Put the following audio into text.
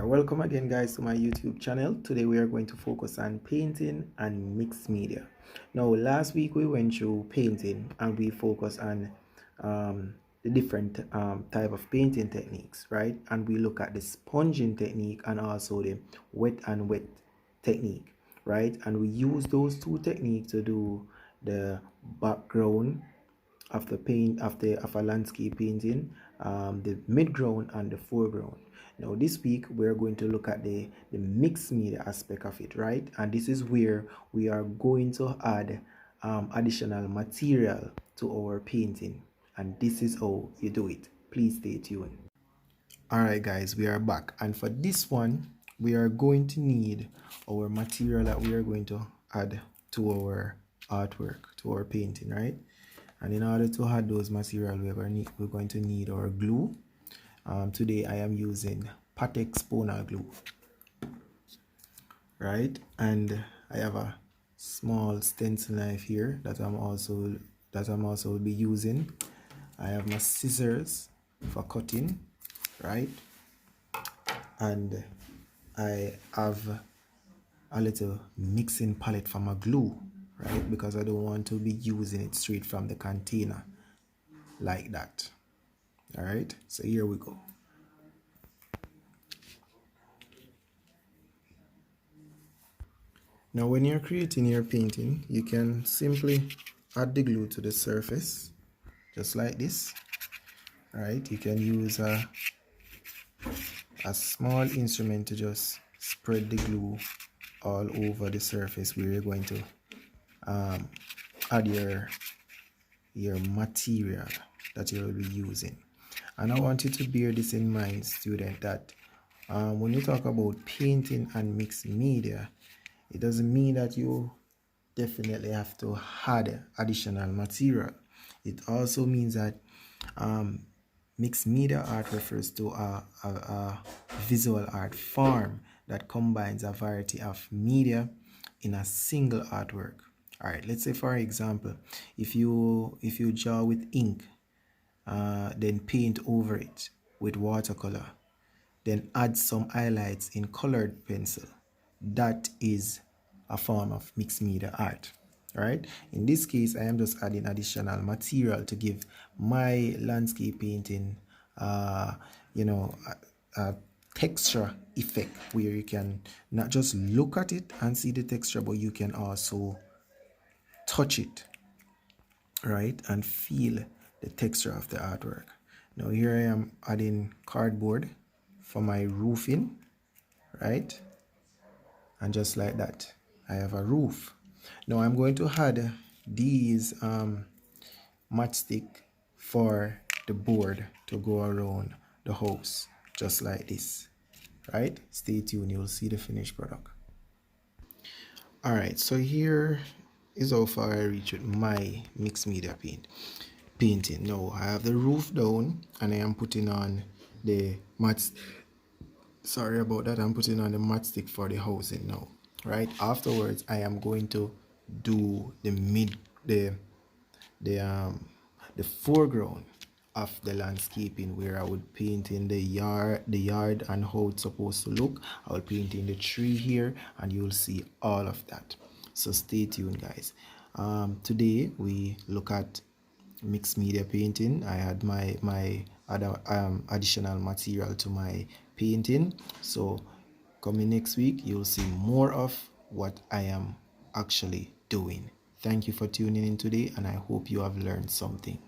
Welcome again guys to my YouTube channel. Today we are going to focus on painting and mixed media. Now last week we went through painting and we focused on the different type of painting techniques, right? And we look at the sponging technique and also the wet and wet technique, right? And we use those two techniques to do the background of the paint of a landscape painting, the midground and the foreground. Now this week we're going to look at the mixed media aspect of it, right? And this is where we are going to add additional material to our painting, and this is how you do it. Please stay tuned. Alright guys, we are back, and for this one we are going to need our material that we are going to add to our artwork, to our painting, right? And in order to add those material, we're going to need our glue. Today I am using Pattex Ponal glue, right? And I have a small stencil knife here that I'm also be using. I have my scissors for cutting, right? And I have a little mixing palette for my glue, right? Because I don't want to be using it straight from the container like that. All right, so here we go. Now when you're creating your painting, you can simply add the glue to the surface just like this. All right, you can use a small instrument to just spread the glue all over the surface where you're going to add your material that you will be using. And I want you to bear this in mind, student, that when you talk about painting and mixed media, it doesn't mean that you definitely have to add additional material. It also means that mixed media art refers to a visual art form that combines a variety of media in a single artwork. All right, let's say for example, if you draw with ink, then paint over it with watercolor, then add some highlights in colored pencil, that is a form of mixed media art. Right? In this case, I am just adding additional material to give my landscape painting a texture effect where you can not just look at it and see the texture, but you can also touch it, right, and feel the texture of the artwork. Now here I am adding cardboard for my roofing, right? And just like that, I have a roof. Now I'm going to add these matchstick for the board to go around the house, just like this, right? Stay tuned, you'll see the finished product. All right, so here is how far I reach with my mixed media painting. Now I have the roof down and I am putting on the I'm putting on the matchstick for the housing now, right? Afterwards I am going to do the foreground of the landscaping, where I would paint in the yard and how it's supposed to look. I will paint in the tree here and you'll see all of that. So stay tuned guys. Today we look at mixed media painting. I had my other additional material to my painting, so coming next week you'll see more of what I am actually doing. Thank you for tuning in today, and I hope you have learned something.